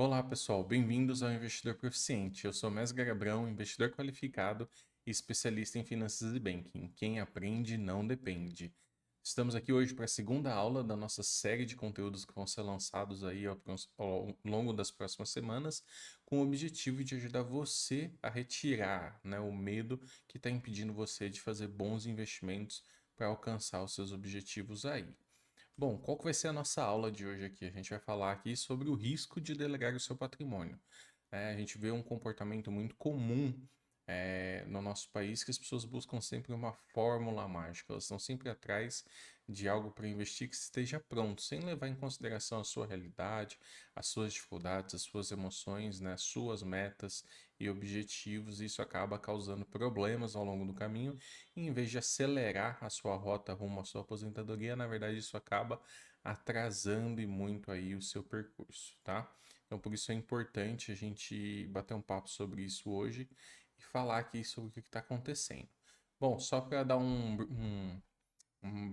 Olá, pessoal, bem-vindos ao Investidor Proficiente. Eu sou Mesga Gabrão, investidor qualificado e especialista em finanças e banking. Quem aprende não depende. Estamos aqui hoje para a segunda aula da nossa série de conteúdos que vão ser lançados aí ao longo das próximas semanas, com o objetivo de ajudar você a retirar, o medo que está impedindo você de fazer bons investimentos para alcançar os seus objetivos aí. Bom, qual que vai ser a nossa aula de hoje aqui? A gente vai falar aqui sobre o risco de delegar o seu patrimônio. A gente vê um comportamento muito comum no nosso país que as pessoas buscam sempre uma fórmula mágica. Elas estão sempre atrás de algo para investir que esteja pronto, sem levar em consideração a sua realidade, as suas dificuldades, as suas emoções, né, as suas metas e objetivos. Isso acaba causando problemas ao longo do caminho. E em vez de acelerar a sua rota rumo à sua aposentadoria, na verdade isso acaba atrasando e muito aí o seu percurso, tá? Então, por isso é importante a gente bater um papo sobre isso hoje e falar aqui sobre o que está acontecendo. Bom, só para dar um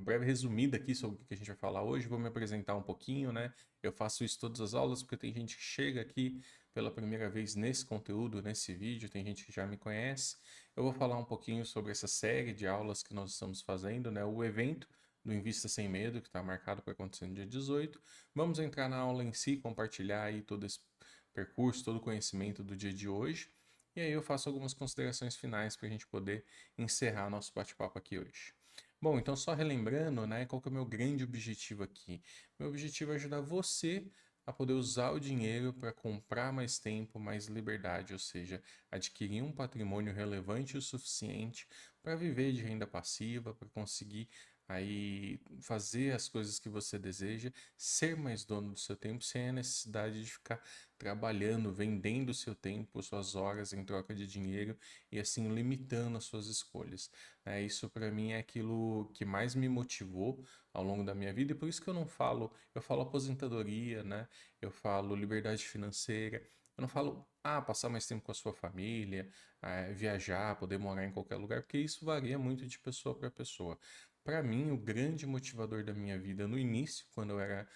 breve resumido aqui sobre o que a gente vai falar hoje, vou me apresentar um pouquinho, né? Eu faço isso todas as aulas porque tem gente que chega aqui pela primeira vez nesse conteúdo, nesse vídeo, tem gente que já me conhece. Eu vou falar um pouquinho sobre essa série de aulas que nós estamos fazendo, né? O evento do Invista Sem Medo, que está marcado para acontecer no dia 18. Vamos entrar na aula em si, compartilhar aí todo esse percurso, todo o conhecimento do dia de hoje. E aí eu faço algumas considerações finais para a gente poder encerrar nosso bate-papo aqui hoje. Bom, então só relembrando, né, qual que é o meu grande objetivo aqui? Meu objetivo é ajudar você a poder usar o dinheiro para comprar mais tempo, mais liberdade, ou seja, adquirir um patrimônio relevante o suficiente para viver de renda passiva, para conseguir aí fazer as coisas que você deseja, ser mais dono do seu tempo sem a necessidade de ficar trabalhando, vendendo o seu tempo, suas horas em troca de dinheiro e assim limitando as suas escolhas. Isso para mim é aquilo que mais me motivou ao longo da minha vida e por isso que eu não falo, eu falo aposentadoria, né? Eu falo liberdade financeira, eu não falo passar mais tempo com a sua família, viajar, poder morar em qualquer lugar, porque isso varia muito de pessoa para pessoa. Para mim, o grande motivador da minha vida no início, quando eu era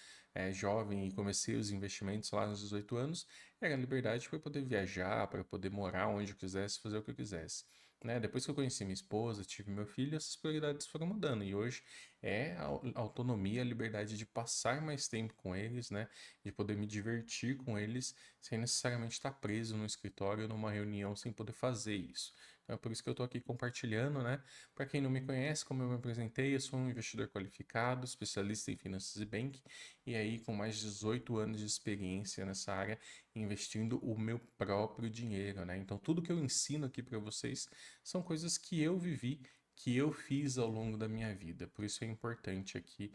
jovem e comecei os investimentos lá nos 18 anos, era a liberdade para poder viajar, para poder morar onde eu quisesse, fazer o que eu quisesse. Depois que eu conheci minha esposa, tive meu filho, essas prioridades foram mudando. E hoje é a autonomia, a liberdade de passar mais tempo com eles, né? De poder me divertir com eles, sem necessariamente estar preso no escritório, numa reunião, sem poder fazer isso. Então é por isso que eu estou aqui compartilhando, né? Para quem não me conhece, como eu me apresentei, eu sou um investidor qualificado, especialista em finanças e banking, e aí com mais de 18 anos de experiência nessa área, investindo o meu próprio dinheiro, né? Então tudo que eu ensino aqui para vocês são coisas que eu vivi, que eu fiz ao longo da minha vida. Por isso é importante aqui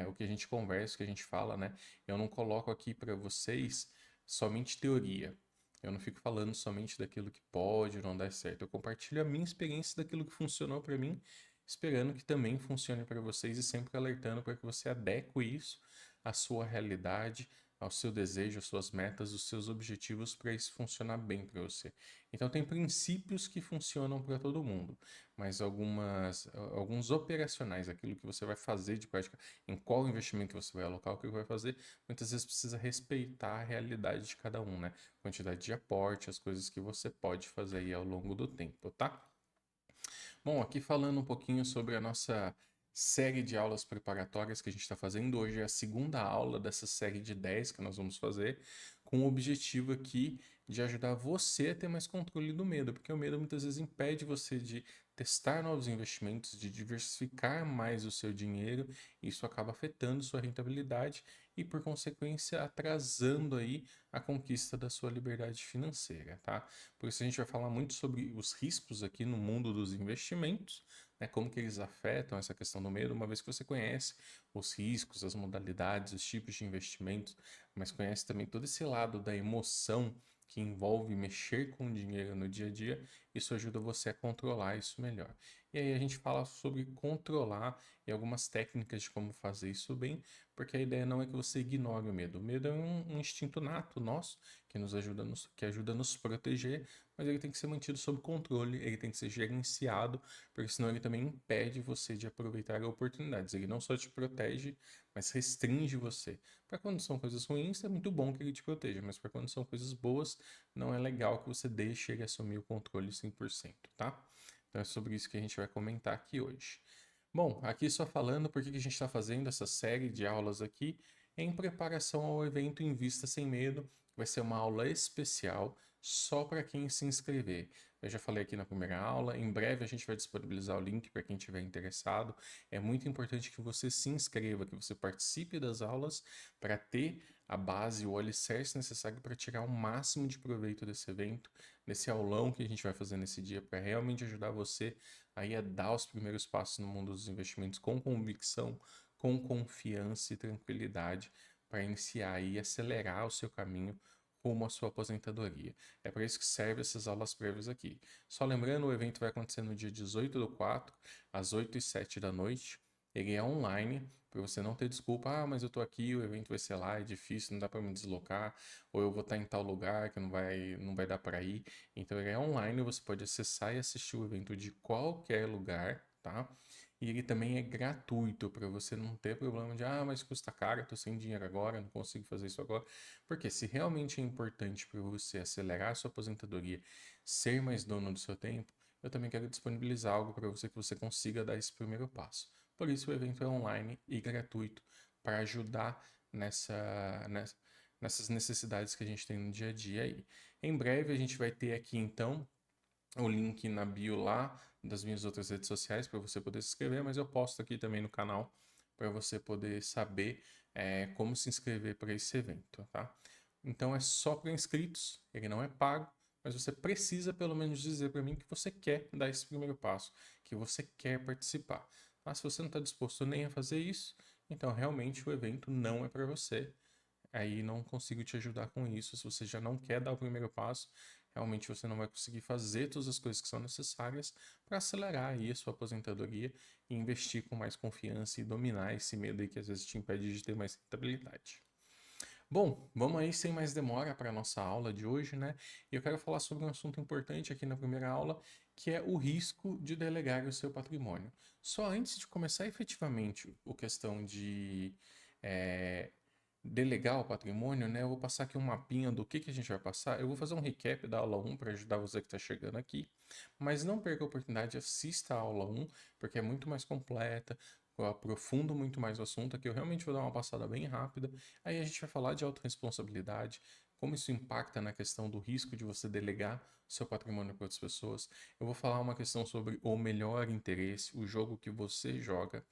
o que a gente conversa, o que a gente fala, né? Eu não coloco aqui para vocês somente teoria. Eu não fico falando somente daquilo que pode ou não dar certo. Eu compartilho a minha experiência daquilo que funcionou para mim, esperando que também funcione para vocês e sempre alertando para que você adeque isso à sua realidade, ao seu desejo, às suas metas, os seus objetivos para isso funcionar bem para você. Então tem princípios que funcionam para todo mundo, mas alguns operacionais, aquilo que você vai fazer de prática, em qual investimento você vai alocar, o que vai fazer, muitas vezes precisa respeitar a realidade de cada um, né? Quantidade de aporte, as coisas que você pode fazer aí ao longo do tempo, tá? Bom, aqui falando um pouquinho sobre a nossa série de aulas preparatórias que a gente está fazendo. Hoje é a segunda aula dessa série de 10 que nós vamos fazer, com o objetivo aqui de ajudar você a ter mais controle do medo, porque o medo muitas vezes impede você de testar novos investimentos, de diversificar mais o seu dinheiro, e isso acaba afetando sua rentabilidade e, por consequência, atrasando aí a conquista da sua liberdade financeira, tá? Por isso a gente vai falar muito sobre os riscos aqui no mundo dos investimentos, né? Como que eles afetam essa questão do medo, uma vez que você conhece os riscos, as modalidades, os tipos de investimentos, mas conhece também todo esse lado da emoção que envolve mexer com o dinheiro no dia a dia, isso ajuda você a controlar isso melhor. E aí a gente fala sobre controlar e algumas técnicas de como fazer isso bem, porque a ideia não é que você ignore o medo. O medo é um instinto nato nosso que nos ajuda, que ajuda a nos proteger, mas ele tem que ser mantido sob controle, ele tem que ser gerenciado, porque senão ele também impede você de aproveitar oportunidades. Ele não só te protege, mas restringe você. Para quando são coisas ruins, é muito bom que ele te proteja, mas para quando são coisas boas, não é legal que você deixe ele assumir o controle 100%, tá? Então é sobre isso que a gente vai comentar aqui hoje. Bom, aqui só falando por que a gente está fazendo essa série de aulas aqui em preparação ao evento Invista Sem Medo. Vai ser uma aula especial só para quem se inscrever. Eu já falei aqui na primeira aula, em breve a gente vai disponibilizar o link para quem estiver interessado. É muito importante que você se inscreva, que você participe das aulas para ter a base, o alicerce necessário para tirar o máximo de proveito desse evento, nesse aulão que a gente vai fazer nesse dia, para realmente ajudar você aí a dar os primeiros passos no mundo dos investimentos com convicção, com confiança e tranquilidade, para iniciar e acelerar o seu caminho rumo à sua aposentadoria. É para isso que servem essas aulas prévias aqui. Só lembrando, o evento vai acontecer no dia 18/4, às 8h07 da noite. Ele é online, para você não ter desculpa, mas eu tô aqui, o evento vai ser lá, é difícil, não dá para me deslocar, ou eu vou estar em tal lugar que não vai dar para ir. Então ele é online, você pode acessar e assistir o evento de qualquer lugar, tá? E ele também é gratuito para você não ter problema de, mas custa caro, eu tô sem dinheiro agora, não consigo fazer isso agora. Porque se realmente é importante para você acelerar a sua aposentadoria, ser mais dono do seu tempo, eu também quero disponibilizar algo para você que você consiga dar esse primeiro passo. Por isso o evento é online e gratuito para ajudar nessas necessidades que a gente tem no dia a dia aí. Em breve a gente vai ter aqui então o link na bio lá das minhas outras redes sociais para você poder se inscrever, mas eu posto aqui também no canal para você poder saber como se inscrever para esse evento, tá? Então é só para inscritos, ele não é pago, mas você precisa pelo menos dizer para mim que você quer dar esse primeiro passo, que você quer participar. Mas se você não está disposto nem a fazer isso, então realmente o evento não é para você. Aí não consigo te ajudar com isso. Se você já não quer dar o primeiro passo, realmente você não vai conseguir fazer todas as coisas que são necessárias para acelerar aí a sua aposentadoria e investir com mais confiança e dominar esse medo aí que às vezes te impede de ter mais rentabilidade. Bom, vamos aí sem mais demora para a nossa aula de hoje, né? E eu quero falar sobre um assunto importante aqui na primeira aula, que é o risco de delegar o seu patrimônio. Só antes de começar efetivamente a questão de eh, delegar o patrimônio, né? Eu vou passar aqui um mapinha do que a gente vai passar. Eu vou fazer um recap da aula 1 para ajudar você que está chegando aqui, mas não perca a oportunidade, assista a aula 1, porque é muito mais completa, eu aprofundo muito mais o assunto. Aqui eu realmente vou dar uma passada bem rápida. Aí a gente vai falar de autorresponsabilidade, como isso impacta na questão do risco de você delegar seu patrimônio para outras pessoas. Eu vou falar uma questão sobre o melhor interesse, o jogo que você joga.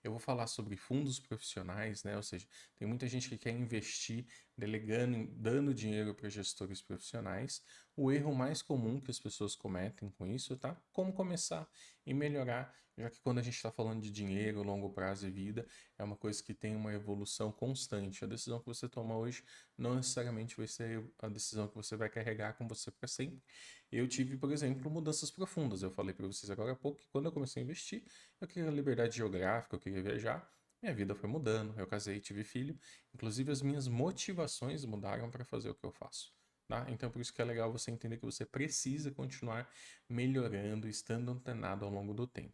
Eu vou falar sobre fundos profissionais, né? Ou seja, tem muita gente que quer investir delegando, dando dinheiro para gestores profissionais. O erro mais comum que as pessoas cometem com isso, tá? Como começar e melhorar, já que quando a gente está falando de dinheiro, longo prazo e vida, é uma coisa que tem uma evolução constante. A decisão que você toma hoje não necessariamente vai ser a decisão que você vai carregar com você para sempre. Eu tive, por exemplo, mudanças profundas. Eu falei para vocês agora há pouco que quando eu comecei a investir, eu queria liberdade geográfica, eu queria viajar. Minha vida foi mudando, eu casei, tive filho. Inclusive, as minhas motivações mudaram para fazer o que eu faço. Tá? Então, por isso que é legal você entender que você precisa continuar melhorando, estando antenado ao longo do tempo.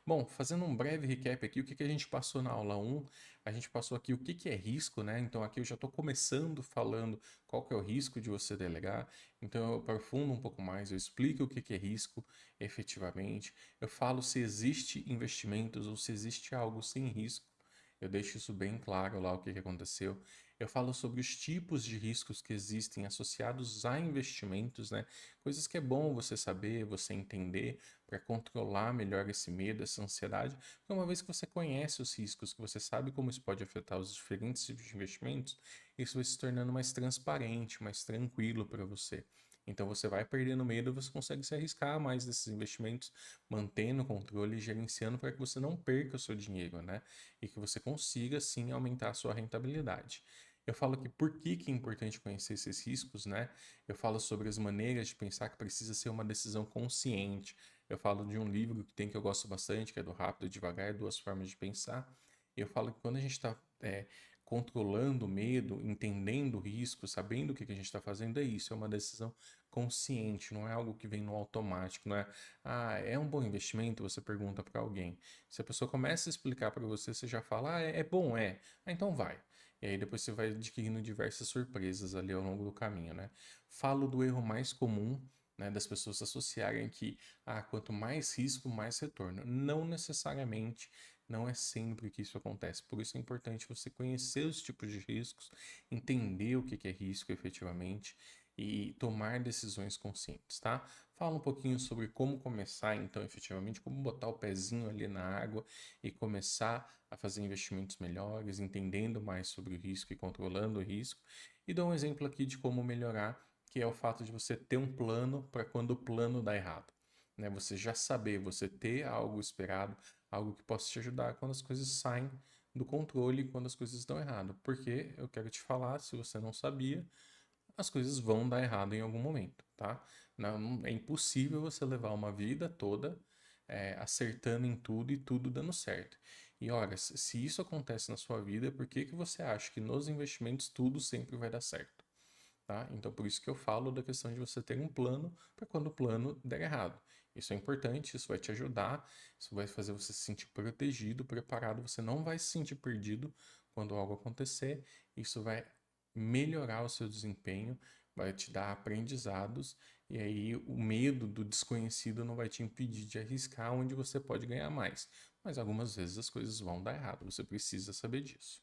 Bom, fazendo um breve recap aqui, o que a gente passou na aula 1? A gente passou aqui o que é risco, né? Então aqui eu já estou começando falando qual que é o risco de você delegar. Então eu aprofundo um pouco mais, eu explico o que é risco efetivamente. Eu falo se existe investimentos ou se existe algo sem risco. Eu deixo isso bem claro lá o que aconteceu. Eu falo sobre os tipos de riscos que existem associados a investimentos, né? Coisas que é bom você saber, você entender, para controlar melhor esse medo, essa ansiedade, porque uma vez que você conhece os riscos, que você sabe como isso pode afetar os diferentes tipos de investimentos, isso vai se tornando mais transparente, mais tranquilo para você. Então você vai perdendo medo, você consegue se arriscar mais desses investimentos, mantendo o controle e gerenciando para que você não perca o seu dinheiro, né? E que você consiga sim aumentar a sua rentabilidade. Eu falo que por que é importante conhecer esses riscos, né? Eu falo sobre as maneiras de pensar que precisa ser uma decisão consciente. eu falo de um livro que tem que eu gosto bastante, que é do Rápido e Devagar, Duas Formas de Pensar. Eu falo que quando a gente está controlando o medo, entendendo o risco, sabendo o que a gente está fazendo, é isso, é uma decisão consciente, não é algo que vem no automático, não é, é um bom investimento? Você pergunta para alguém. Se a pessoa começa a explicar para você, você já fala, é bom, é. Então vai. E aí depois você vai adquirindo diversas surpresas ali ao longo do caminho, né? Falo do erro mais comum, né, das pessoas associarem que, quanto mais risco, mais retorno. Não necessariamente, não é sempre que isso acontece. Por isso é importante você conhecer os tipos de riscos, entender o que é risco efetivamente e tomar decisões conscientes, tá? Fala um pouquinho sobre como começar, então, efetivamente, como botar o pezinho ali na água e começar a fazer investimentos melhores, entendendo mais sobre o risco e controlando o risco. E dou um exemplo aqui de como melhorar, que é o fato de você ter um plano para quando o plano dá errado. Né? Você já saber, você ter algo esperado, algo que possa te ajudar quando as coisas saem do controle, quando as coisas dão errado. Porque eu quero te falar, se você não sabia, as coisas vão dar errado em algum momento, tá? Não, é impossível você levar uma vida toda acertando em tudo e tudo dando certo. E olha, se isso acontece na sua vida, por que que você acha que nos investimentos tudo sempre vai dar certo? Tá? Então, por isso que eu falo da questão de você ter um plano para quando o plano der errado. Isso é importante, isso vai te ajudar, isso vai fazer você se sentir protegido, preparado. Você não vai se sentir perdido quando algo acontecer. Isso vai melhorar o seu desempenho, vai te dar aprendizados, e aí o medo do desconhecido não vai te impedir de arriscar onde você pode ganhar mais. Mas algumas vezes as coisas vão dar errado, você precisa saber disso.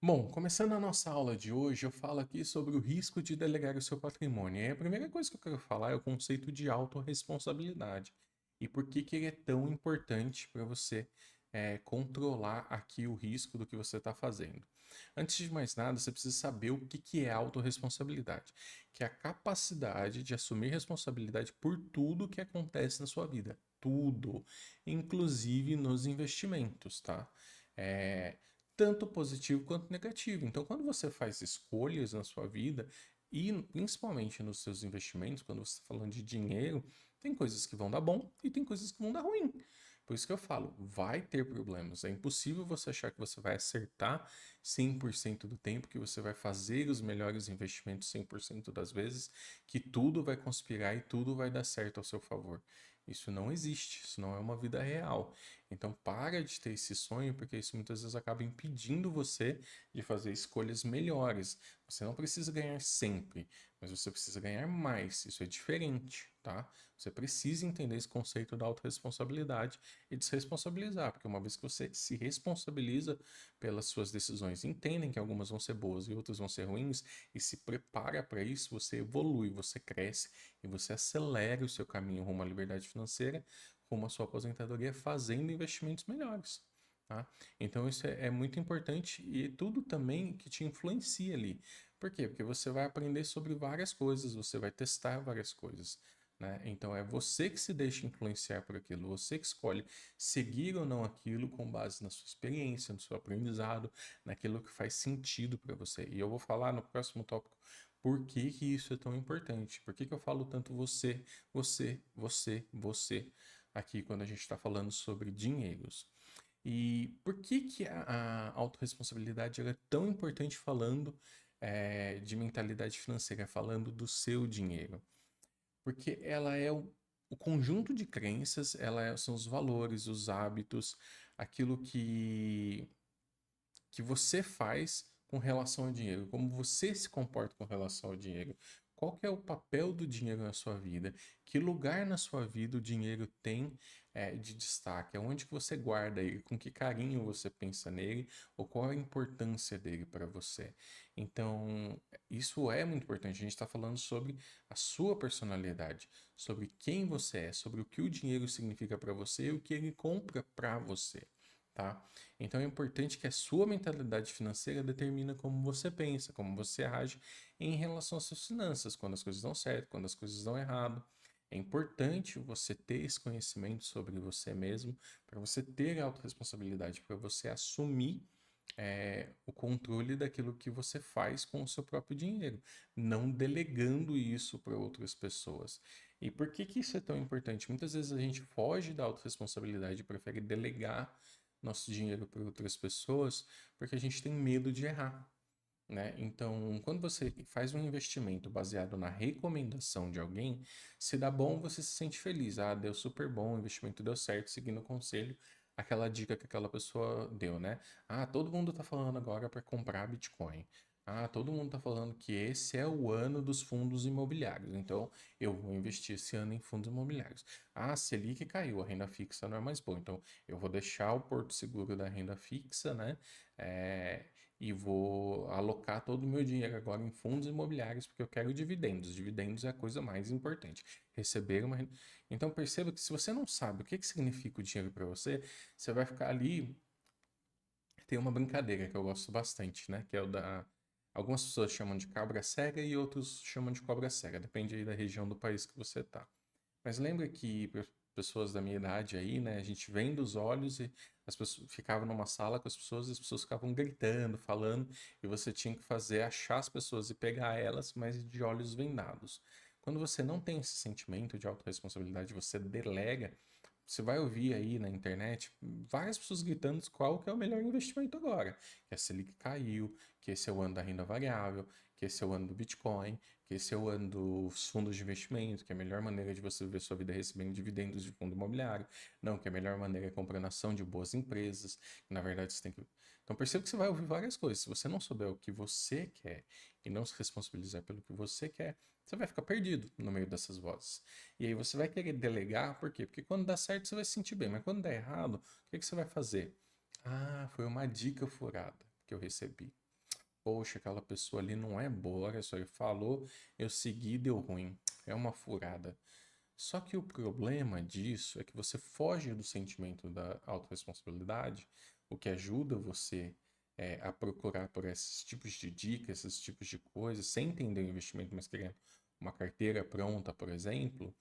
Bom, começando a nossa aula de hoje, eu falo aqui sobre o risco de delegar o seu patrimônio. E a primeira coisa que eu quero falar é o conceito de autorresponsabilidade e por que que ele é tão importante para você controlar aqui o risco do que você está fazendo. Antes de mais nada, você precisa saber o que que é autorresponsabilidade, que é a capacidade de assumir responsabilidade por tudo que acontece na sua vida. Tudo, inclusive nos investimentos, tá? É, tanto positivo quanto negativo. Então, quando você faz escolhas na sua vida, e principalmente nos seus investimentos, quando você está falando de dinheiro, tem coisas que vão dar bom e tem coisas que vão dar ruim. Por isso que eu falo, vai ter problemas. É impossível você achar que você vai acertar 100% do tempo, que você vai fazer os melhores investimentos 100% das vezes, que tudo vai conspirar e tudo vai dar certo ao seu favor. Isso não existe, isso não é uma vida real. Então para de ter esse sonho, porque isso muitas vezes acaba impedindo você de fazer escolhas melhores. Você não precisa ganhar sempre, mas você precisa ganhar mais. Isso é diferente, tá? Você precisa entender esse conceito da autorresponsabilidade e de se responsabilizar, porque uma vez que você se responsabiliza pelas suas decisões, entendem que algumas vão ser boas e outras vão ser ruins, e se prepara para isso, você evolui, você cresce e você acelera o seu caminho rumo à liberdade financeira, rumo à sua aposentadoria, fazendo investimentos melhores. Tá? Então isso é muito importante e tudo também que te influencia ali. Por quê? Porque você vai aprender sobre várias coisas, você vai testar várias coisas. Né? Então é você que se deixa influenciar por aquilo, você que escolhe seguir ou não aquilo com base na sua experiência, no seu aprendizado, naquilo que faz sentido para você. E eu vou falar no próximo tópico por que que isso é tão importante, por que que eu falo tanto você aqui quando a gente está falando sobre dinheiros. E por que que a autorresponsabilidade ela é tão importante falando de mentalidade financeira, falando do seu dinheiro? Porque ela é o conjunto de crenças, são os valores, os hábitos, aquilo que você faz com relação ao dinheiro, como você se comporta com relação ao dinheiro, qual que é o papel do dinheiro na sua vida, que lugar na sua vida o dinheiro tem de destaque, aonde que você guarda ele, com que carinho você pensa nele, ou qual a importância dele para você. Então, isso é muito importante. A gente está falando sobre a sua personalidade, sobre quem você é, sobre o que o dinheiro significa para você e o que ele compra para você. Tá? Então é importante que a sua mentalidade financeira determina como você pensa, como você age em relação às suas finanças, quando as coisas dão certo, quando as coisas dão errado. É importante você ter esse conhecimento sobre você mesmo, para você ter autorresponsabilidade, para você assumir o controle daquilo que você faz com o seu próprio dinheiro, não delegando isso para outras pessoas. E por que que isso é tão importante? Muitas vezes a gente foge da autorresponsabilidade e prefere delegar nosso dinheiro para outras pessoas porque a gente tem medo de errar, né? Então, quando você faz um investimento baseado na recomendação de alguém, se dá bom, você se sente feliz. Ah, deu super bom, o investimento deu certo, seguindo o conselho, aquela dica que aquela pessoa deu, né? Ah, todo mundo tá falando agora para comprar Bitcoin. Ah, todo mundo tá falando que esse é o ano dos fundos imobiliários. Então, eu vou investir esse ano em fundos imobiliários. Ah, a Selic caiu, a renda fixa não é mais boa. Então, eu vou deixar o porto seguro da renda fixa, né? É, e vou alocar todo o meu dinheiro agora em fundos imobiliários porque eu quero dividendos. Dividendos é a coisa mais importante. Receber uma. Então perceba que se você não sabe o que que significa o dinheiro para você, você vai ficar ali. Tem uma brincadeira que eu gosto bastante, né? Que é o da. Algumas pessoas chamam de cabra cega e outros chamam de cobra cega. Depende aí da região do país que você tá. Mas lembra que pessoas da minha idade aí, né, a gente vendo os olhos e as pessoas ficavam numa sala com as pessoas ficavam gritando, falando, e você tinha que fazer achar as pessoas e pegar elas, mas de olhos vendados. Quando você não tem esse sentimento de autorresponsabilidade, você delega, você vai ouvir aí na internet várias pessoas gritando qual que é o melhor investimento agora. Que a Selic caiu, que esse é o ano da renda variável, que esse é o ano do Bitcoin, que esse é o ano dos fundos de investimento, que é a melhor maneira de você viver sua vida é recebendo dividendos de fundo imobiliário. Não, que a melhor maneira é comprando ação de boas empresas. Que, na verdade, você tem que. Então perceba que você vai ouvir várias coisas. Se você não souber o que você quer e não se responsabilizar pelo que você quer, você vai ficar perdido no meio dessas vozes. E aí você vai querer delegar, por quê? Porque quando dá certo você vai se sentir bem, mas quando dá errado, o que que você vai fazer? Ah, foi uma dica furada que eu recebi. Poxa, aquela pessoa ali não é boa, olha só, ele falou, eu segui, deu ruim. É uma furada. Só que o problema disso é que você foge do sentimento da autorresponsabilidade, o que ajuda você a procurar por esses tipos de dicas, esses tipos de coisas, sem entender o investimento, mas querendo uma carteira pronta, por exemplo.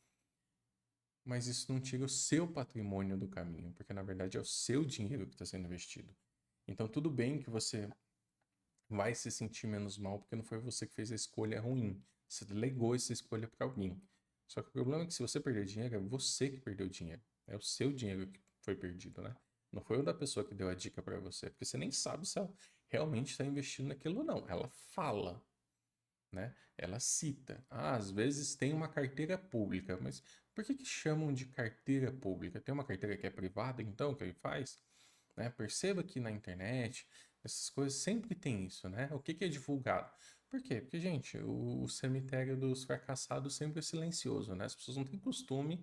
Mas isso não tira o seu patrimônio do caminho, porque na verdade é o seu dinheiro que está sendo investido. Então, tudo bem que você vai se sentir menos mal porque não foi você que fez a escolha ruim. Você delegou essa escolha para alguém. Só que o problema é que se você perder dinheiro, é você que perdeu dinheiro. É o seu dinheiro que foi perdido, né? Não foi o da pessoa que deu a dica para você, porque você nem sabe se ela realmente está investindo naquilo ou não. Ela fala, né? Ela cita. Ah, às vezes tem uma carteira pública, mas por que que chamam de carteira pública? Tem uma carteira que é privada, então, que ele faz? Né? Perceba que na internet, essas coisas sempre tem isso, né? O que que é divulgado? Por quê? Porque, gente, o cemitério dos fracassados sempre é silencioso, né? As pessoas não têm costume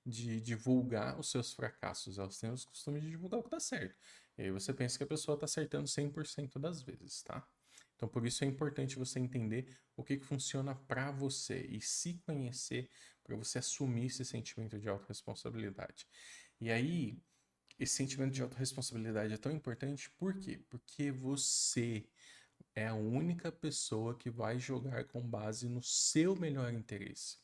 de divulgar os seus fracassos, elas têm o costume de divulgar o que tá certo. E aí você pensa que a pessoa tá acertando 100% das vezes, tá? Então, por isso é importante você entender o que que funciona para você e se conhecer para você assumir esse sentimento de autorresponsabilidade. E aí, esse sentimento de autorresponsabilidade é tão importante, por quê? Porque você é a única pessoa que vai jogar com base no seu melhor interesse.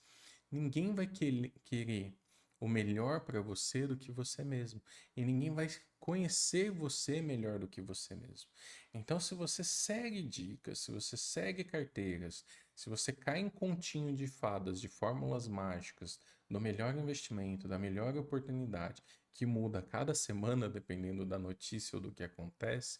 Ninguém vai querer o melhor para você do que você mesmo. E ninguém vai conhecer você melhor do que você mesmo. Então, se você segue dicas, se você segue carteiras, se você cai em continho de fadas, de fórmulas mágicas, do melhor investimento, da melhor oportunidade, que muda a cada semana, dependendo da notícia ou do que acontece,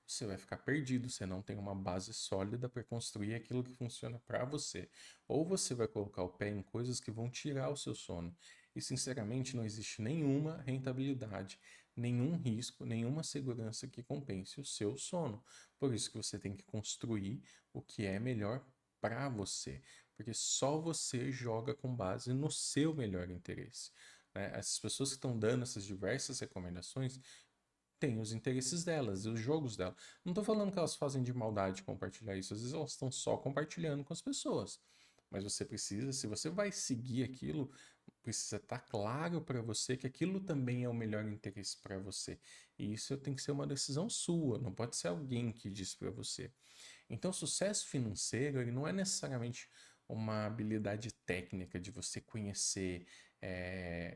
você vai ficar perdido, você não tem uma base sólida para construir aquilo que funciona para você. Ou você vai colocar o pé em coisas que vão tirar o seu sono. E sinceramente não existe nenhuma rentabilidade, nenhum risco, nenhuma segurança que compense o seu sono. Por isso que você tem que construir o que é melhor para você, porque só você joga com base no seu melhor interesse. Né? Essas pessoas que estão dando essas diversas recomendações têm os interesses delas e os jogos delas. Não estou falando que elas fazem de maldade compartilhar isso, às vezes elas estão só compartilhando com as pessoas. Mas você precisa, se você vai seguir aquilo, precisa estar claro para você que aquilo também é o melhor interesse para você. E isso tem que ser uma decisão sua, não pode ser alguém que diz para você. Então, sucesso financeiro, ele não é necessariamente uma habilidade técnica de você conhecer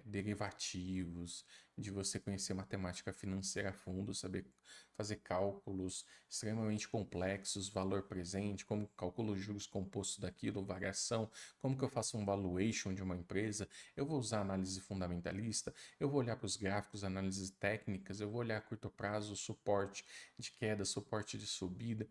derivativos, de você conhecer matemática financeira a fundo, saber fazer cálculos extremamente complexos, valor presente, como calculo os juros compostos daquilo, variação, como que eu faço um valuation de uma empresa, eu vou usar análise fundamentalista, eu vou olhar para os gráficos, análises técnicas, eu vou olhar a curto prazo, suporte de queda, suporte de subida.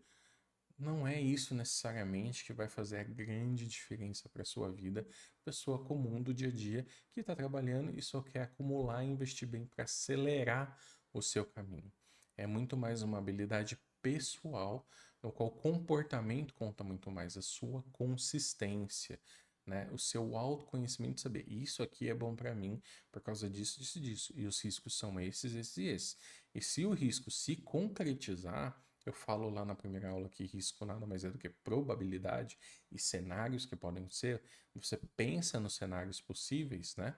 Não é isso necessariamente que vai fazer a grande diferença para a sua vida, pessoa comum do dia a dia que está trabalhando e só quer acumular e investir bem para acelerar o seu caminho. É muito mais uma habilidade pessoal, no qual o comportamento conta muito mais, a sua consistência, né? O seu autoconhecimento de saber isso aqui é bom para mim por causa disso, disso, disso. E os riscos são esses, esses e esses. E se o risco se concretizar, eu falo lá na primeira aula que risco nada mais é do que probabilidade e cenários que podem ser. Você pensa nos cenários possíveis, né?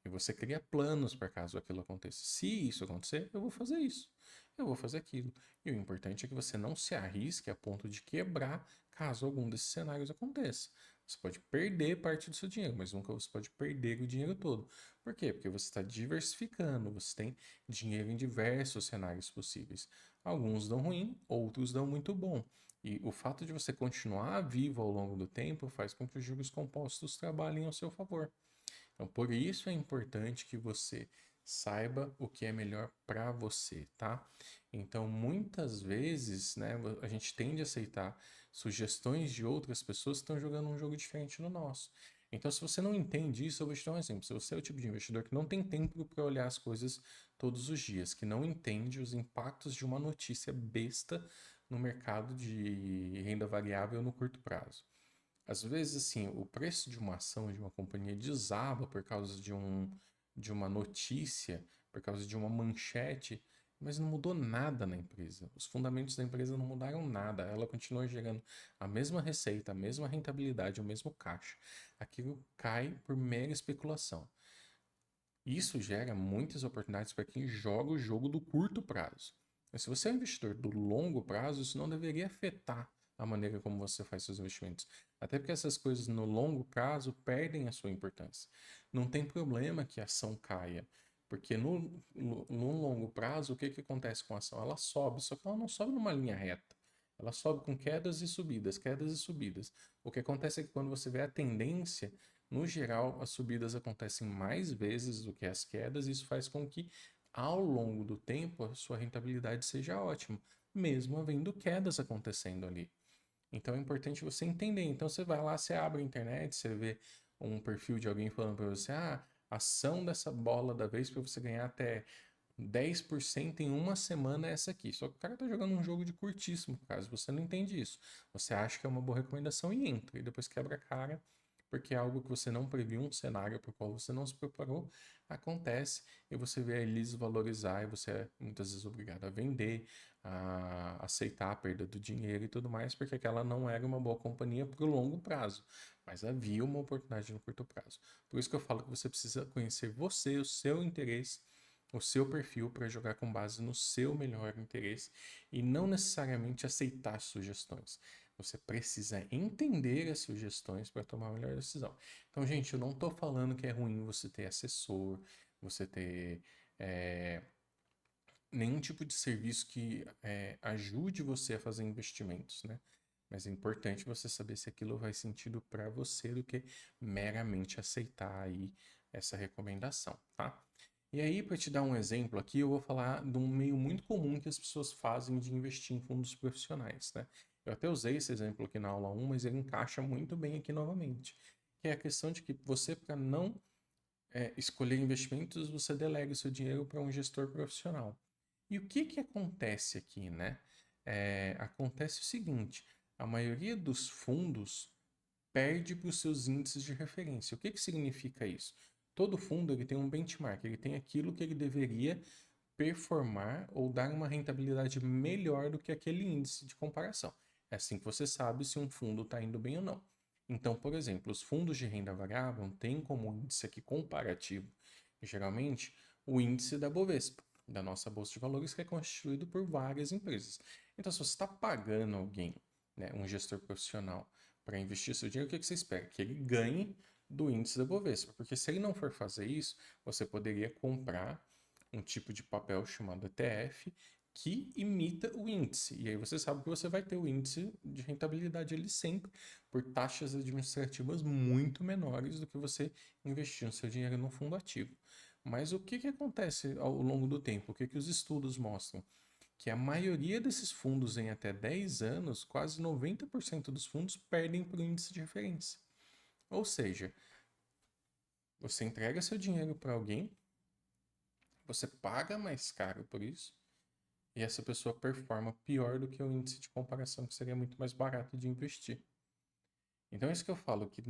E você cria planos para caso aquilo aconteça. Se isso acontecer, eu vou fazer isso. Eu vou fazer aquilo. E o importante é que você não se arrisque a ponto de quebrar caso algum desses cenários aconteça. Você pode perder parte do seu dinheiro, mas nunca você pode perder o dinheiro todo. Por quê? Porque você está diversificando, você tem dinheiro em diversos cenários possíveis. Alguns dão ruim, outros dão muito bom. E o fato de você continuar vivo ao longo do tempo faz com que os juros compostos trabalhem ao seu favor. Então, por isso é importante que você saiba o que é melhor para você, tá? Então, muitas vezes, né, a gente tende a aceitar sugestões de outras pessoas que estão jogando um jogo diferente no nosso. Então, se você não entende isso, eu vou te dar um exemplo. Se você é o tipo de investidor que não tem tempo para olhar as coisas todos os dias, que não entende os impactos de uma notícia besta no mercado de renda variável no curto prazo. Às vezes, assim, o preço de uma ação de uma companhia desaba por causa de uma notícia, por causa de uma manchete, mas não mudou nada na empresa. Os fundamentos da empresa não mudaram nada. Ela continua gerando a mesma receita, a mesma rentabilidade, o mesmo caixa. Aquilo cai por mera especulação. Isso gera muitas oportunidades para quem joga o jogo do curto prazo. Mas se você é um investidor do longo prazo, isso não deveria afetar a maneira como você faz seus investimentos. Até porque essas coisas no longo prazo perdem a sua importância. Não tem problema que a ação caia, porque no longo prazo, o que, que acontece com a ação? Ela sobe, só que ela não sobe numa linha reta. Ela sobe com quedas e subidas, quedas e subidas. O que acontece é que quando você vê a tendência, no geral, as subidas acontecem mais vezes do que as quedas, e isso faz com que, ao longo do tempo, a sua rentabilidade seja ótima, mesmo havendo quedas acontecendo ali. Então é importante você entender. Então você vai lá, você abre a internet, você vê um perfil de alguém falando para você, ação dessa bola da vez para você ganhar até 10% em uma semana é essa aqui. Só que o cara tá jogando um jogo de curtíssimo prazo. Você não entende isso. Você acha que é uma boa recomendação e entra. E depois quebra a cara, porque é algo que você não previu, um cenário para o qual você não se preparou, acontece e você vê ele desvalorizar e você é muitas vezes obrigado a vender, a aceitar a perda do dinheiro e tudo mais, porque aquela não era uma boa companhia para o longo prazo. Mas havia uma oportunidade no curto prazo. Por isso que eu falo que você precisa conhecer você, o seu interesse, o seu perfil para jogar com base no seu melhor interesse e não necessariamente aceitar sugestões. Você precisa entender as sugestões para tomar a melhor decisão. Então, gente, eu não estou falando que é ruim você ter assessor, você ter nenhum tipo de serviço que ajude você a fazer investimentos, né? Mas é importante você saber se aquilo faz sentido para você do que meramente aceitar aí essa recomendação, tá? E aí, para te dar um exemplo aqui, eu vou falar de um meio muito comum que as pessoas fazem de investir em fundos profissionais, né? Eu até usei esse exemplo aqui na aula 1, mas ele encaixa muito bem aqui novamente. Que é a questão de que você, para não escolher investimentos, você delega o seu dinheiro para um gestor profissional. E o que que acontece aqui, né? Acontece o seguinte, a maioria dos fundos perde para os seus índices de referência. O que que significa isso? Todo fundo ele tem um benchmark, ele tem aquilo que ele deveria performar ou dar uma rentabilidade melhor do que aquele índice de comparação. É assim que você sabe se um fundo está indo bem ou não. Então, por exemplo, os fundos de renda variável têm como índice aqui comparativo, geralmente, o índice da Bovespa, da nossa Bolsa de Valores, que é constituído por várias empresas. Então, se você está pagando alguém, né, um gestor profissional, para investir seu dinheiro, o que você espera? Que ele ganhe do índice da Bovespa, porque se ele não for fazer isso, você poderia comprar um tipo de papel chamado ETF que imita o índice. E aí você sabe que você vai ter o índice de rentabilidade ali sempre, por taxas administrativas muito menores do que você investir o seu dinheiro no fundo ativo. Mas o que que acontece ao longo do tempo? O que que os estudos mostram? Que a maioria desses fundos em até 10 anos, quase 90% dos fundos perdem para o índice de referência. Ou seja, você entrega seu dinheiro para alguém, você paga mais caro por isso, e essa pessoa performa pior do que o índice de comparação, que seria muito mais barato de investir. Então é isso que eu falo, que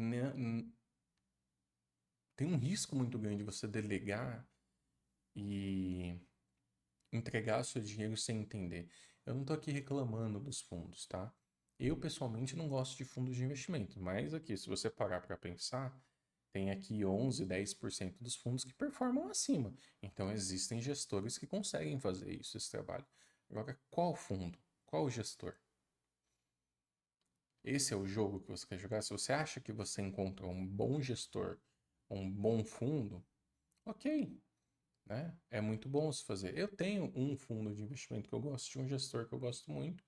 tem um risco muito grande você delegar e entregar o seu dinheiro sem entender. Eu não estou aqui reclamando dos fundos, tá? Eu pessoalmente não gosto de fundos de investimento, mas aqui, se você parar para pensar, tem aqui 11, 10% dos fundos que performam acima. Então existem gestores que conseguem fazer isso, esse trabalho. Agora, qual fundo? Qual gestor? Esse é o jogo que você quer jogar? Se você acha que você encontrou um bom gestor, um bom fundo, ok, né? É muito bom se fazer. Eu tenho um fundo de investimento que eu gosto, de um gestor que eu gosto muito,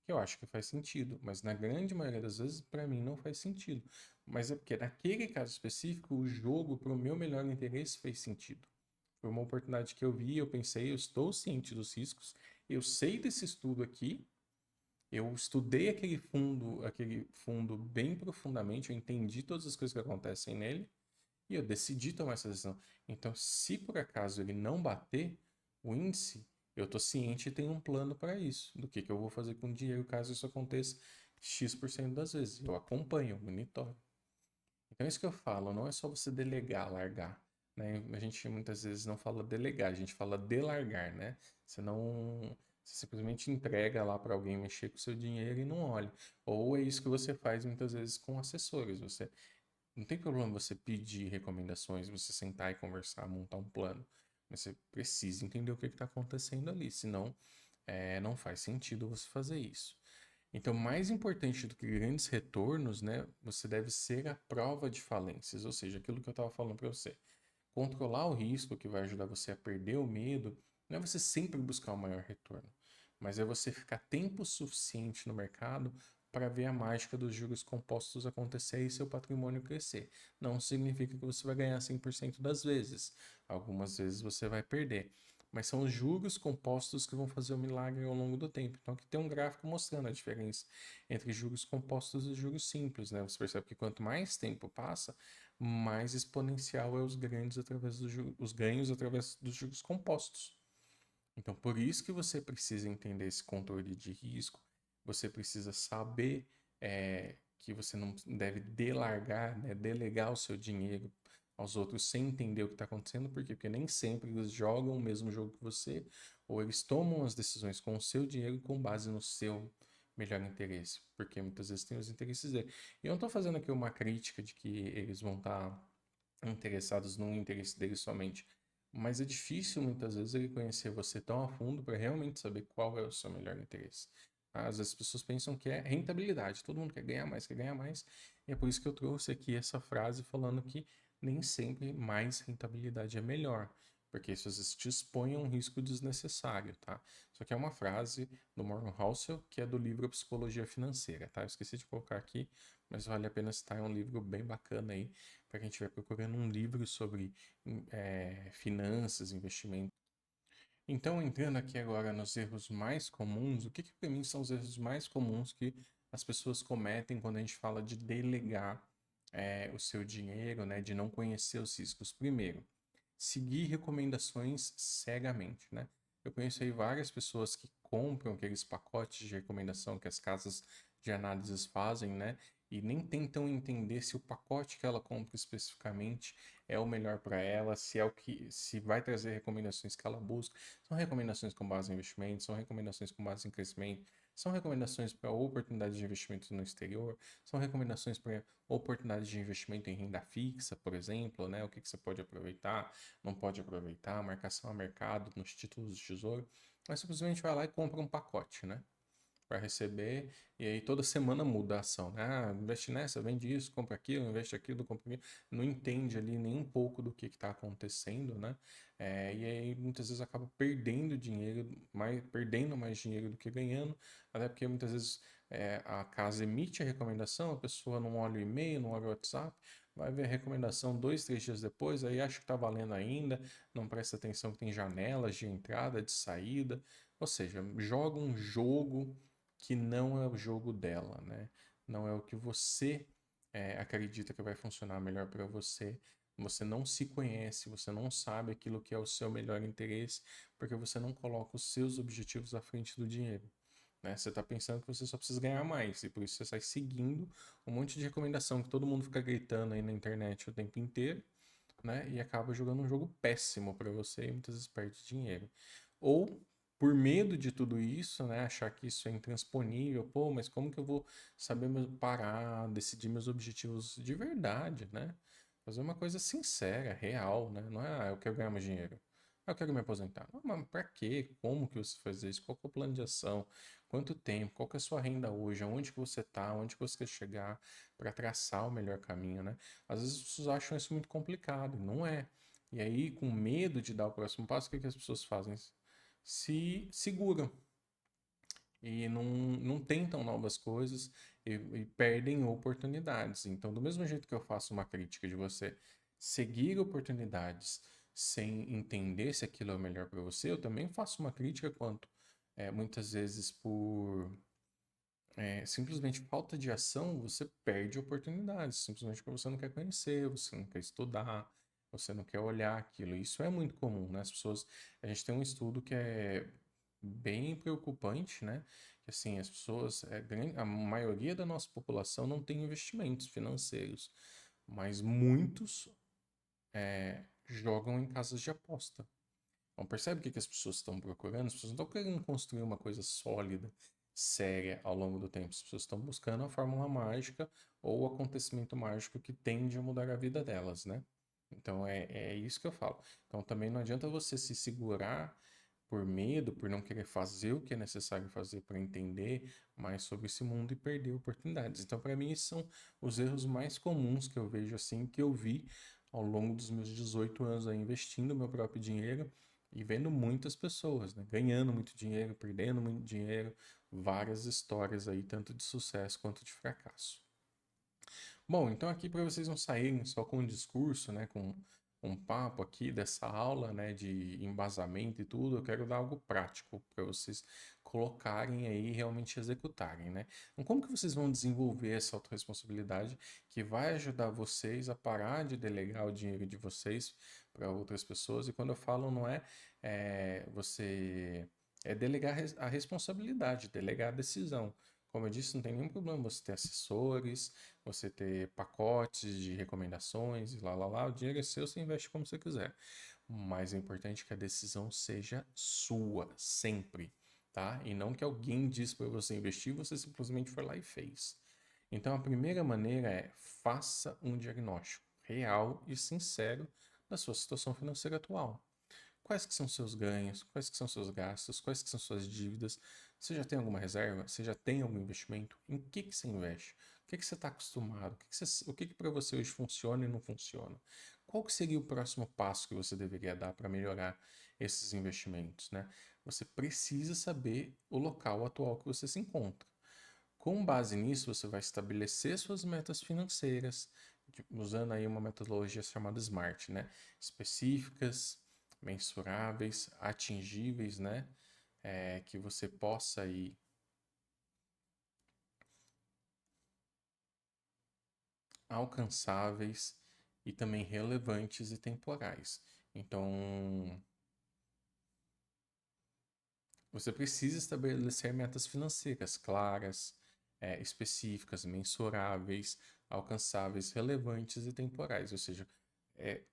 que eu acho que faz sentido, mas na grande maioria das vezes, para mim, não faz sentido. Mas é porque naquele caso específico, o jogo, para o meu melhor interesse, fez sentido. Foi uma oportunidade que eu vi, eu pensei, eu estou ciente dos riscos, eu sei desse estudo aqui, eu estudei aquele fundo bem profundamente, eu entendi todas as coisas que acontecem nele, e eu decidi tomar essa decisão. Então, se por acaso ele não bater o índice, eu estou ciente e tenho um plano para isso. Do que eu vou fazer com o dinheiro caso isso aconteça X% das vezes. Eu acompanho, eu monitoro. Então, é isso que eu falo, não é só você delegar, largar. Né? A gente muitas vezes não fala delegar, a gente fala delargar, né? Você não. Você simplesmente entrega lá para alguém mexer com o seu dinheiro e não olha. Ou é isso que você faz muitas vezes com assessores. Você não tem problema você pedir recomendações, você sentar e conversar, montar um plano. Mas você precisa entender o que está acontecendo ali, senão não faz sentido você fazer isso. Então, mais importante do que grandes retornos, né, você deve ser a prova de falências, ou seja, aquilo que eu estava falando para você. Controlar o risco, que vai ajudar você a perder o medo, não é você sempre buscar o maior retorno, mas é você ficar tempo suficiente no mercado para ver a mágica dos juros compostos acontecer e seu patrimônio crescer. Não significa que você vai ganhar 100% das vezes. Algumas vezes você vai perder. Mas são os juros compostos que vão fazer o milagre ao longo do tempo. Então, aqui tem um gráfico mostrando a diferença entre juros compostos e juros simples, né? Você percebe que quanto mais tempo passa, mais exponencial é os ganhos através dos juros compostos. Então, por isso que você precisa entender esse controle de risco, você precisa saber que você não deve delargar, né, delegar o seu dinheiro aos outros sem entender o que está acontecendo. Por quê? Porque nem sempre eles jogam o mesmo jogo que você, ou eles tomam as decisões com o seu dinheiro com base no seu melhor interesse, porque muitas vezes tem os interesses dele. E eu não estou fazendo aqui uma crítica de que eles vão estar interessados no interesse deles somente. Mas é difícil muitas vezes ele conhecer você tão a fundo para realmente saber qual é o seu melhor interesse. Às vezes as pessoas pensam que é rentabilidade, todo mundo quer ganhar mais, e é por isso que eu trouxe aqui essa frase falando que nem sempre mais rentabilidade é melhor, porque isso às vezes te expõe a um risco desnecessário, tá? Só que é uma frase do Morgan Housel, que é do livro Psicologia Financeira, tá? Eu esqueci de colocar aqui, mas vale a pena citar, é um livro bem bacana aí, para quem estiver procurando um livro sobre finanças, investimento. Então, entrando aqui agora nos erros mais comuns, o que para mim são os erros mais comuns que as pessoas cometem quando a gente fala de delegar o seu dinheiro, né, de não conhecer os riscos? Primeiro, seguir recomendações cegamente, né? Eu conheço aí várias pessoas que compram aqueles pacotes de recomendação que as casas de análises fazem, né? E nem tentam entender se o pacote que ela compra especificamente é o melhor para ela, se é o que, se vai trazer recomendações que ela busca. São recomendações com base em investimento, são recomendações com base em crescimento, são recomendações para oportunidades de investimento no exterior, são recomendações para oportunidades de investimento em renda fixa, por exemplo, né? O que você pode aproveitar, não pode aproveitar, marcação a mercado nos títulos de tesouro. Mas simplesmente vai lá e compra um pacote, né? para receber, e aí toda semana muda a ação, né? Ah, investe nessa, vende isso, compra aquilo, investe aquilo, compra aquilo. Não entende ali nem um pouco do que está acontecendo, né? E aí muitas vezes acaba perdendo dinheiro, perdendo mais dinheiro do que ganhando, até porque muitas vezes a casa emite a recomendação, a pessoa não olha o e-mail, não olha o WhatsApp, vai ver a recomendação 2, 3 dias depois, aí acha que está valendo ainda, não presta atenção que tem janelas de entrada, de saída, ou seja, joga um jogo que não é o jogo dela, né? Não é o que você acredita que vai funcionar melhor para você. Você não se conhece, você não sabe aquilo que é o seu melhor interesse, porque você não coloca os seus objetivos à frente do dinheiro. Né? Você está pensando que você só precisa ganhar mais, e por isso você sai seguindo um monte de recomendação que todo mundo fica gritando aí na internet o tempo inteiro, né? E acaba jogando um jogo péssimo para você e muitas vezes perde dinheiro. Ou por medo de tudo isso, né, achar que isso é intransponível, pô, mas como que eu vou saber parar, decidir meus objetivos de verdade, né? Fazer uma coisa sincera, real, né? Não é, eu quero ganhar mais dinheiro. Eu quero me aposentar. Não, mas pra quê? Como que você faz isso? Qual que é o plano de ação? Quanto tempo? Qual que é a sua renda hoje? Aonde que você tá? Aonde que você quer chegar? Para traçar o melhor caminho, né? Às vezes as pessoas acham isso muito complicado, não é. E aí, com medo de dar o próximo passo, o que que as pessoas fazem? Se seguram e não tentam novas coisas e perdem oportunidades. Então, do mesmo jeito que eu faço uma crítica de você seguir oportunidades sem entender se aquilo é o melhor para você, eu também faço uma crítica quanto muitas vezes por simplesmente falta de ação, você perde oportunidades, simplesmente porque você não quer conhecer, você não quer estudar, você não quer olhar aquilo. Isso é muito comum, né? As pessoas, a gente tem um estudo que é bem preocupante, né? Que assim, as pessoas, a maioria da nossa população não tem investimentos financeiros, mas muitos jogam em casas de aposta. Então, percebe o que as pessoas estão procurando? As pessoas não estão querendo construir uma coisa sólida, séria ao longo do tempo. As pessoas estão buscando a fórmula mágica ou o acontecimento mágico que tende a mudar a vida delas, né? Então, é isso que eu falo. Então, também não adianta você se segurar por medo, por não querer fazer o que é necessário fazer para entender mais sobre esse mundo e perder oportunidades. Então, para mim, esses são os erros mais comuns que eu vejo assim, que eu vi ao longo dos meus 18 anos aí, investindo meu próprio dinheiro e vendo muitas pessoas, né? Ganhando muito dinheiro, perdendo muito dinheiro, várias histórias aí, tanto de sucesso quanto de fracasso. Bom, então aqui para vocês não saírem só com um discurso, né, com um papo aqui dessa aula, né, de embasamento e tudo, eu quero dar algo prático para vocês colocarem aí e realmente executarem, né? Então, como que vocês vão desenvolver essa autorresponsabilidade que vai ajudar vocês a parar de delegar o dinheiro de vocês para outras pessoas? E quando eu falo não você delegar a responsabilidade, delegar a decisão. Como eu disse, não tem nenhum problema você ter assessores, você ter pacotes de recomendações e lá, o dinheiro é seu, você investe como você quiser. Mas é importante que a decisão seja sua, sempre, tá? E não que alguém disse para você investir, você simplesmente foi lá e fez. Então, a primeira maneira é faça um diagnóstico real e sincero da sua situação financeira atual. Quais que são seus ganhos? Quais que são seus gastos? Quais que são suas dívidas? Você já tem alguma reserva? Você já tem algum investimento? Em que você investe? O que você está acostumado? O que para você hoje funciona e não funciona? Qual que seria o próximo passo que você deveria dar para melhorar esses investimentos, né? Você precisa saber o local atual que você se encontra. Com base nisso, você vai estabelecer suas metas financeiras, usando aí uma metodologia chamada SMART, né? Específicas, mensuráveis, atingíveis, né? Que você possa aí alcançáveis e também relevantes e temporais. Então, você precisa estabelecer metas financeiras claras, específicas, mensuráveis, alcançáveis, relevantes e temporais, ou seja, é,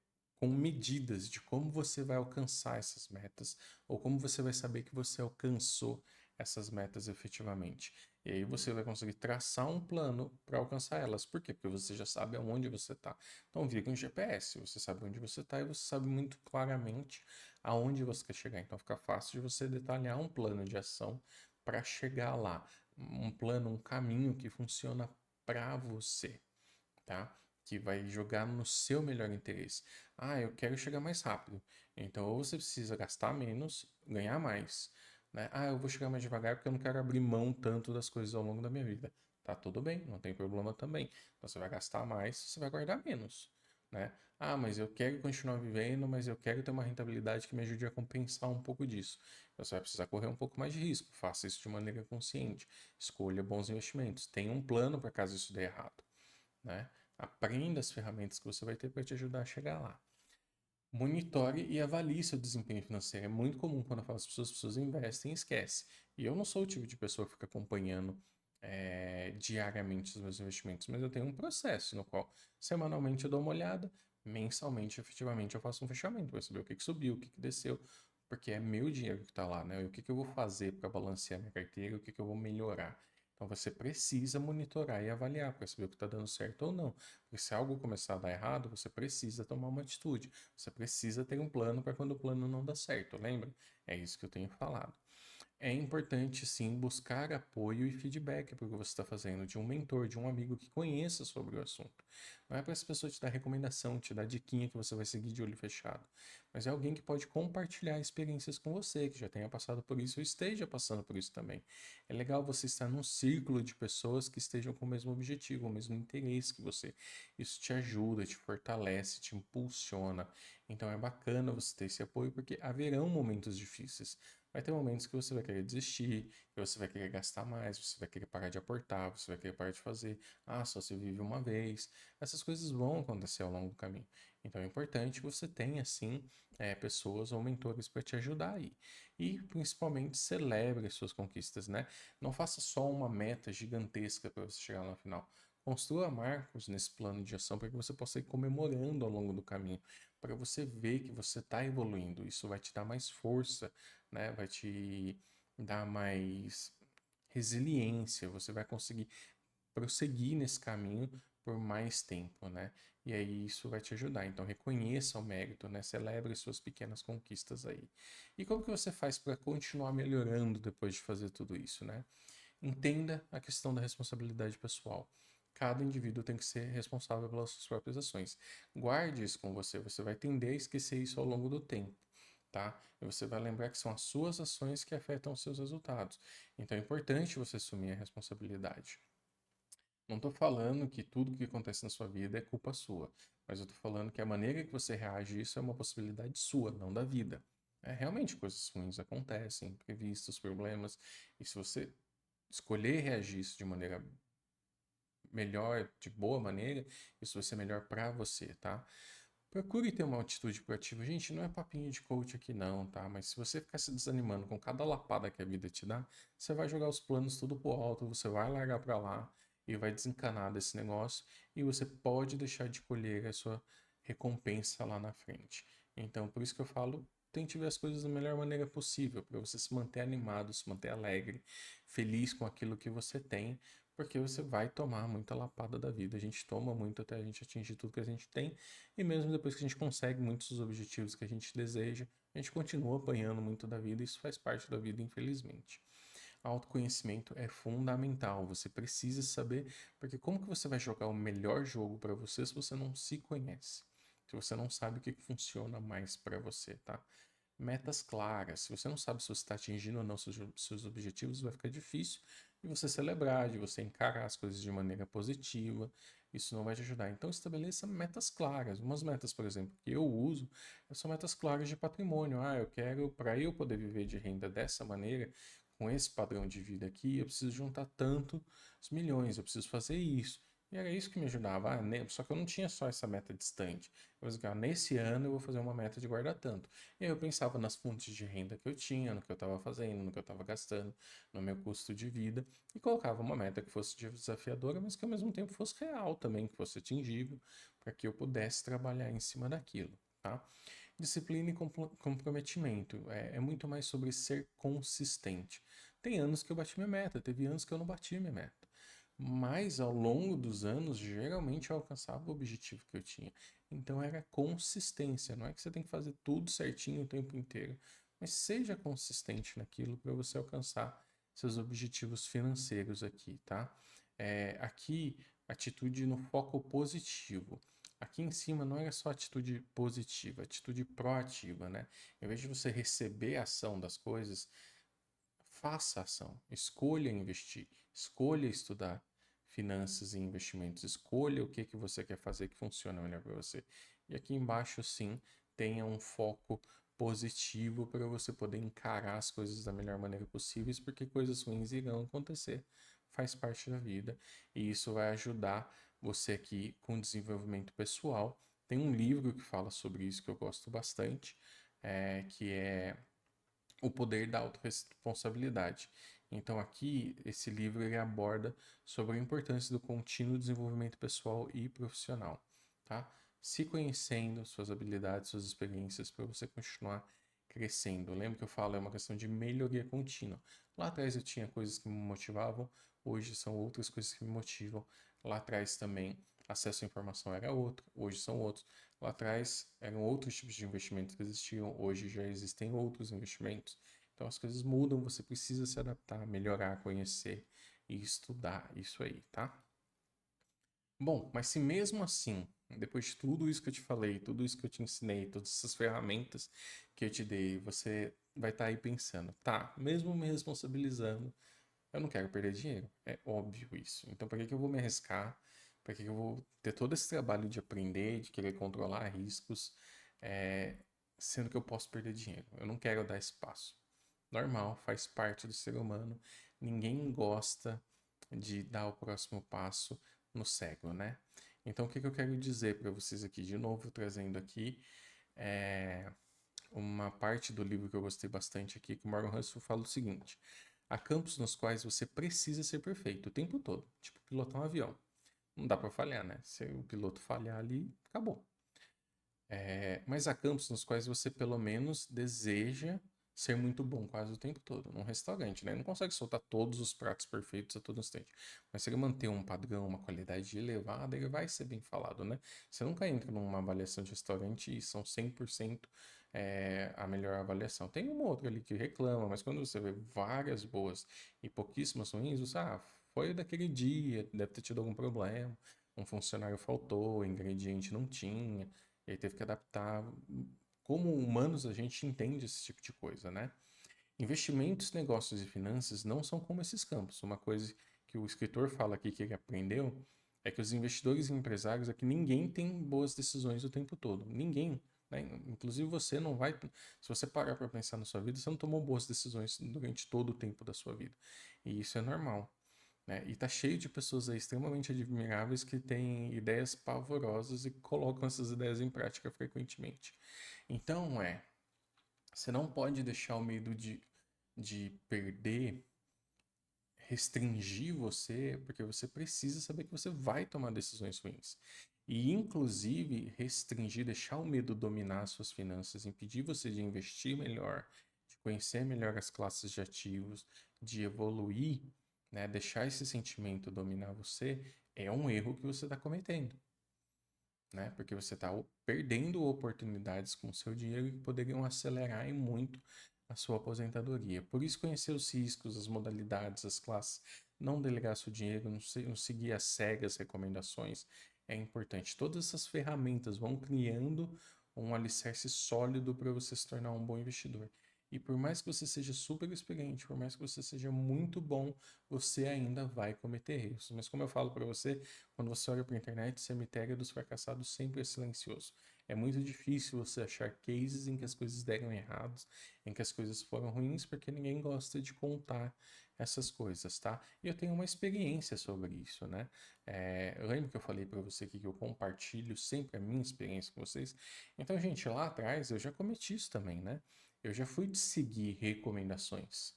com medidas de como você vai alcançar essas metas ou como você vai saber que você alcançou essas metas efetivamente. E aí você vai conseguir traçar um plano para alcançar elas. Por quê? Porque você já sabe aonde você está. Então vira um GPS, você sabe onde você está e você sabe muito claramente aonde você quer chegar. Então fica fácil de você detalhar um plano de ação para chegar lá. um plano, um caminho que funciona para você, tá? Que vai jogar no seu melhor interesse. Ah, eu quero chegar mais rápido. Então, ou você precisa gastar menos, ganhar mais, né? Ah, eu vou chegar mais devagar porque eu não quero abrir mão tanto das coisas ao longo da minha vida. Tá tudo bem, não tem problema também. Então, você vai gastar mais, você vai guardar menos, né? Ah, mas eu quero continuar vivendo, mas eu quero ter uma rentabilidade que me ajude a compensar um pouco disso. Então, você vai precisar correr um pouco mais de risco. Faça isso de maneira consciente. Escolha bons investimentos. Tenha um plano para caso isso dê errado, né? Aprenda as ferramentas que você vai ter para te ajudar a chegar lá. Monitore e avalie seu desempenho financeiro. É muito comum quando eu falo as pessoas investem e esquecem. E eu não sou o tipo de pessoa que fica acompanhando diariamente os meus investimentos, mas eu tenho um processo no qual semanalmente eu dou uma olhada, mensalmente, efetivamente, eu faço um fechamento para saber o que que subiu, o que que desceu, porque é meu dinheiro que está lá, né? E o que que eu vou fazer para balancear minha carteira, o que que eu vou melhorar. Então você precisa monitorar e avaliar para saber o que está dando certo ou não. Porque se algo começar a dar errado, você precisa tomar uma atitude. Você precisa ter um plano para quando o plano não dá certo, lembra? É isso que eu tenho falado. É importante, sim, buscar apoio e feedback para o que você está fazendo, de um mentor, de um amigo que conheça sobre o assunto. Não é para essa pessoa te dar recomendação, te dar diquinha que você vai seguir de olho fechado, mas é alguém que pode compartilhar experiências com você, que já tenha passado por isso ou esteja passando por isso também. É legal você estar num círculo de pessoas que estejam com o mesmo objetivo, o mesmo interesse que você. Isso te ajuda, te fortalece, te impulsiona. Então é bacana você ter esse apoio, porque haverão momentos difíceis. Vai ter momentos que você vai querer desistir, que você vai querer gastar mais, você vai querer parar de aportar, você vai querer parar de fazer. Ah, só se vive uma vez. Essas coisas vão acontecer ao longo do caminho. Então é importante que você tenha, sim, pessoas ou mentores para te ajudar aí. E principalmente celebre as suas conquistas, né? Não faça só uma meta gigantesca para você chegar lá no final. Construa marcos nesse plano de ação para que você possa ir comemorando ao longo do caminho, para você ver que você está evoluindo. Isso vai te dar mais força, né? Vai te dar mais resiliência, você vai conseguir prosseguir nesse caminho por mais tempo, né? E aí isso vai te ajudar. Então reconheça o mérito, né? Celebre suas pequenas conquistas aí. E como que você faz para continuar melhorando depois de fazer tudo isso, né? Entenda a questão da responsabilidade pessoal. Cada indivíduo tem que ser responsável pelas suas próprias ações. Guarde isso com você, você vai tender a esquecer isso ao longo do tempo, tá? E você vai lembrar que são as suas ações que afetam os seus resultados. Então é importante você assumir a responsabilidade. Não estou falando que tudo que acontece na sua vida é culpa sua, mas eu estou falando que a maneira que você reage a isso é uma possibilidade sua, não da vida. Realmente coisas ruins acontecem, imprevistos, problemas, e se você escolher reagir isso de maneira melhor, de boa maneira, isso vai ser melhor para você, tá? Procure ter uma atitude proativa. Gente, não é papinho de coach aqui não, tá? Mas se você ficar se desanimando com cada lapada que a vida te dá, você vai jogar os planos tudo pro alto, você vai largar para lá e vai desencanar desse negócio e você pode deixar de colher a sua recompensa lá na frente. Então, por isso que eu falo, tente ver as coisas da melhor maneira possível, para você se manter animado, se manter alegre, feliz com aquilo que você tem, porque você vai tomar muita lapada da vida. A gente toma muito até a gente atingir tudo que a gente tem, e mesmo depois que a gente consegue muitos dos objetivos que a gente deseja, a gente continua apanhando muito da vida, e isso faz parte da vida, infelizmente. Autoconhecimento é fundamental, você precisa saber, porque como que você vai jogar o melhor jogo para você se você não se conhece? Se você não sabe o que funciona mais para você, tá? Metas claras. Se você não sabe se você está atingindo ou não seus objetivos, vai ficar difícil de você celebrar, de você encarar as coisas de maneira positiva. Isso não vai te ajudar. Então, estabeleça metas claras. Umas metas, por exemplo, que eu uso, são metas claras de patrimônio. Ah, eu quero, para eu poder viver de renda dessa maneira, com esse padrão de vida aqui, eu preciso juntar tantos milhões, eu preciso fazer isso. E era isso que me ajudava. Só que eu não tinha só essa meta distante. Eu falei, nesse ano eu vou fazer uma meta de guardar tanto. E aí eu pensava nas fontes de renda que eu tinha, no que eu estava fazendo, no que eu estava gastando, no meu custo de vida, e colocava uma meta que fosse desafiadora, mas que ao mesmo tempo fosse real também, que fosse atingível, para que eu pudesse trabalhar em cima daquilo, tá? Disciplina e comprometimento é muito mais sobre ser consistente. Tem anos que eu bati minha meta, teve anos que eu não bati minha meta. Mas ao longo dos anos, geralmente eu alcançava o objetivo que eu tinha. Então era consistência. Não é que você tem que fazer tudo certinho o tempo inteiro, mas seja consistente naquilo para você alcançar seus objetivos financeiros aqui, tá? Aqui, atitude no foco positivo. Aqui em cima não é só atitude positiva, atitude proativa, né? Em vez de você receber a ação das coisas, faça ação, escolha investir, escolha estudar finanças e investimentos, escolha o que que você quer fazer que funciona melhor para você. E aqui embaixo, sim, tenha um foco positivo para você poder encarar as coisas da melhor maneira possível, porque coisas ruins irão acontecer, faz parte da vida, e isso vai ajudar você aqui com desenvolvimento pessoal. Tem um livro que fala sobre isso que eu gosto bastante, que é O Poder da Autorresponsabilidade. Então aqui, esse livro ele aborda sobre a importância do contínuo desenvolvimento pessoal e profissional, tá? Se conhecendo suas habilidades, suas experiências, para você continuar crescendo. Lembra que eu falo, é uma questão de melhoria contínua. Lá atrás eu tinha coisas que me motivavam, hoje são outras coisas que me motivam. Lá atrás também acesso à informação era outro, hoje são outros. Lá atrás eram outros tipos de investimentos que existiam, hoje já existem outros investimentos. Então as coisas mudam, você precisa se adaptar, melhorar, conhecer e estudar isso aí, tá? Bom, mas se mesmo assim, depois de tudo isso que eu te falei, tudo isso que eu te ensinei, todas essas ferramentas que eu te dei, você vai estar aí pensando, tá, mesmo me responsabilizando, eu não quero perder dinheiro. É óbvio isso. Então, para que que eu vou me arriscar? Para que que eu vou ter todo esse trabalho de aprender, de querer controlar riscos, é, sendo que eu posso perder dinheiro? Eu não quero dar espaço. Normal, faz parte do ser humano. Ninguém gosta de dar o próximo passo no cego, né? Então, o que que eu quero dizer para vocês aqui, de novo, trazendo aqui é, uma parte do livro que eu gostei bastante aqui, que o Morgan Housel fala o seguinte: há campos nos quais você precisa ser perfeito o tempo todo, tipo pilotar um avião. Não dá para falhar, né? Se o piloto falhar ali, acabou. Mas há campos nos quais você pelo menos deseja ser muito bom quase o tempo todo. Num restaurante, né? Não consegue soltar todos os pratos perfeitos a todo instante. Mas se ele manter um padrão, uma qualidade elevada, ele vai ser bem falado, né? Você nunca entra numa avaliação de restaurante e são 100% a melhor avaliação. Tem uma outra ali que reclama, mas quando você vê várias boas e pouquíssimas ruins, você, foi daquele dia, deve ter tido algum problema, um funcionário faltou, o ingrediente não tinha, e aí teve que adaptar. Como humanos, a gente entende esse tipo de coisa, né? Investimentos, negócios e finanças não são como esses campos. Uma coisa que o escritor fala aqui que ele aprendeu é que os investidores e empresários é que ninguém tem boas decisões o tempo todo. Ninguém. Né? Inclusive você não vai. Se você parar para pensar na sua vida, você não tomou boas decisões durante todo o tempo da sua vida. E isso é normal. Né? E tá cheio de pessoas aí extremamente admiráveis que têm ideias pavorosas e colocam essas ideias em prática frequentemente. Então, você não pode deixar o medo de perder restringir você, porque você precisa saber que você vai tomar decisões ruins. E, inclusive, restringir, deixar o medo dominar suas finanças, impedir você de investir melhor, de conhecer melhor as classes de ativos, de evoluir, né? Deixar esse sentimento dominar você é um erro que você está cometendo, né? Porque você está perdendo oportunidades com o seu dinheiro que poderiam acelerar e muito a sua aposentadoria. Por isso, conhecer os riscos, as modalidades, as classes, não delegar seu dinheiro, não seguir às cegas recomendações é importante. Todas essas ferramentas vão criando um alicerce sólido para você se tornar um bom investidor. E por mais que você seja super experiente, por mais que você seja muito bom, você ainda vai cometer erros. Mas como eu falo para você, quando você olha para a internet, o cemitério dos fracassados sempre é silencioso. É muito difícil você achar cases em que as coisas deram errados, em que as coisas foram ruins, porque ninguém gosta de contar essas coisas, tá? E eu tenho uma experiência sobre isso, né? Eu lembro que eu falei para você aqui que eu compartilho sempre a minha experiência com vocês. Então, gente, lá atrás eu já cometi isso também, né? Eu já fui de seguir recomendações,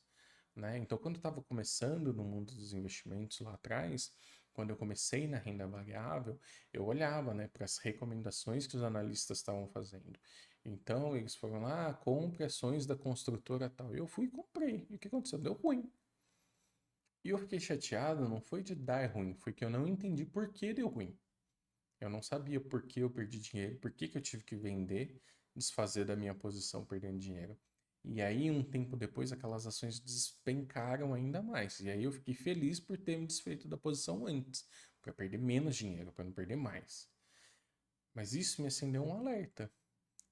né? Então, quando eu estava começando no mundo dos investimentos lá atrás, quando eu comecei na renda variável, eu olhava, né, para as recomendações que os analistas estavam fazendo. Então, eles foram lá, compre ações da construtora tal. Eu fui e comprei. E o que aconteceu? Deu ruim. E eu fiquei chateado, não foi de dar ruim, foi que eu não entendi por que deu ruim. Eu não sabia por que eu perdi dinheiro, por que que eu tive que vender, desfazer da minha posição perdendo dinheiro. E aí, um tempo depois, aquelas ações despencaram ainda mais. E aí eu fiquei feliz por ter me desfeito da posição antes, para perder menos dinheiro, para não perder mais. Mas isso me acendeu um alerta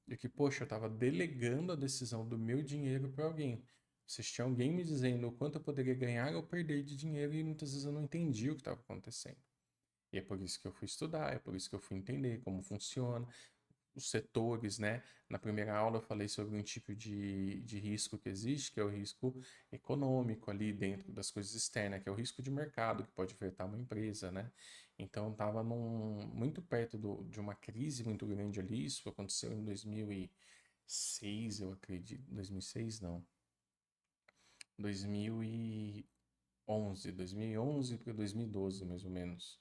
de que, poxa, eu estava delegando a decisão do meu dinheiro para alguém. Se tinha alguém me dizendo o quanto eu poderia ganhar ou perder de dinheiro e muitas vezes eu não entendia o que estava acontecendo. E é por isso que eu fui estudar, é por isso que eu fui entender como funciona, os setores, né? Na primeira aula eu falei sobre um tipo de risco que existe, que é o risco econômico ali dentro das coisas externas, que é o risco de mercado, que pode afetar uma empresa, né? Então estava muito perto de uma crise muito grande ali, isso aconteceu em 2006, eu acredito. 2006 não. 2011 para 2012, mais ou menos.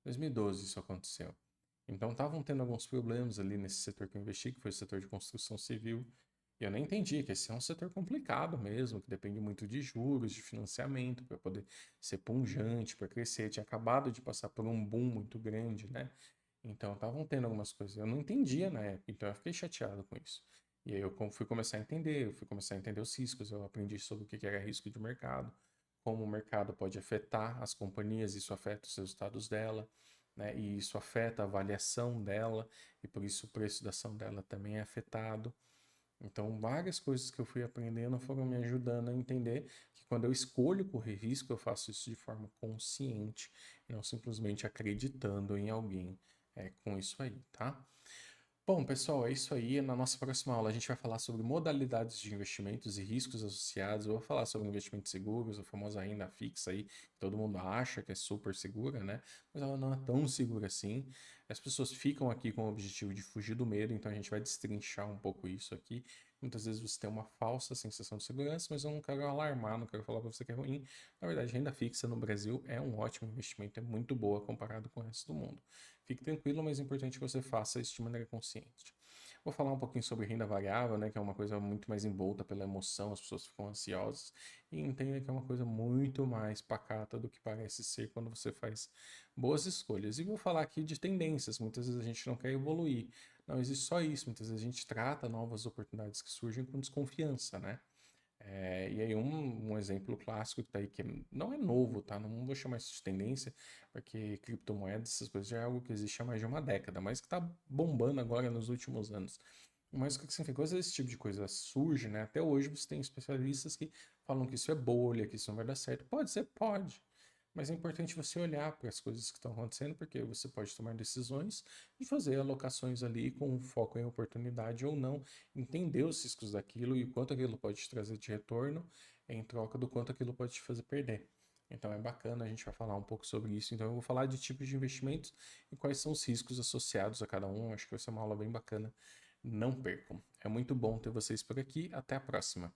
2012 isso aconteceu. Então estavam tendo alguns problemas ali nesse setor que eu investi, que foi o setor de construção civil. E eu nem entendi que esse é um setor complicado mesmo, que depende muito de juros, de financiamento, para poder ser pujante, para crescer. Tinha acabado de passar por um boom muito grande, né? Então estavam tendo algumas coisas. Eu não entendia na época, então eu fiquei chateado com isso. E aí eu fui começar a entender, eu fui começar a entender os riscos, eu aprendi sobre o que era risco de mercado, como o mercado pode afetar as companhias, isso afeta os resultados dela, né? E isso afeta a avaliação dela, e por isso o preço da ação dela também é afetado. Então, várias coisas que eu fui aprendendo foram me ajudando a entender que quando eu escolho correr risco, eu faço isso de forma consciente, e não simplesmente acreditando em alguém com isso aí, tá? Bom, pessoal, é isso aí. Na nossa próxima aula, a gente vai falar sobre modalidades de investimentos e riscos associados. Eu vou falar sobre investimentos seguros, a famosa renda fixa aí, que todo mundo acha que é super segura, né? Mas ela não é tão segura assim. As pessoas ficam aqui com o objetivo de fugir do medo, então a gente vai destrinchar um pouco isso aqui. Muitas vezes você tem uma falsa sensação de segurança, mas eu não quero alarmar, não quero falar para você que é ruim. Na verdade, renda fixa no Brasil é um ótimo investimento, é muito boa comparado com o resto do mundo. Fique tranquilo, mas é importante que você faça isso de maneira consciente. Vou falar um pouquinho sobre renda variável, né, que é uma coisa muito mais envolta pela emoção, as pessoas ficam ansiosas, e entenda que é uma coisa muito mais pacata do que parece ser quando você faz boas escolhas. E vou falar aqui de tendências, muitas vezes a gente não quer evoluir, não existe só isso, muitas vezes a gente trata novas oportunidades que surgem com desconfiança, né? E aí um exemplo clássico que tá aí, que não é novo, tá? Não vou chamar isso de tendência, porque criptomoedas, essas coisas já é algo que existe há mais de uma década, mas que tá bombando agora nos últimos anos. Mas o que significa? Quando esse tipo de coisa surge, né? Até hoje você tem especialistas que falam que isso é bolha, que isso não vai dar certo. Pode ser, pode. Mas é importante você olhar para as coisas que estão acontecendo, porque você pode tomar decisões e fazer alocações ali com foco em oportunidade ou não, entender os riscos daquilo e o quanto aquilo pode te trazer de retorno em troca do quanto aquilo pode te fazer perder. Então é bacana, a gente vai falar um pouco sobre isso. Então eu vou falar de tipos de investimentos e quais são os riscos associados a cada um. Acho que vai ser uma aula bem bacana. Não percam. É muito bom ter vocês por aqui. Até a próxima.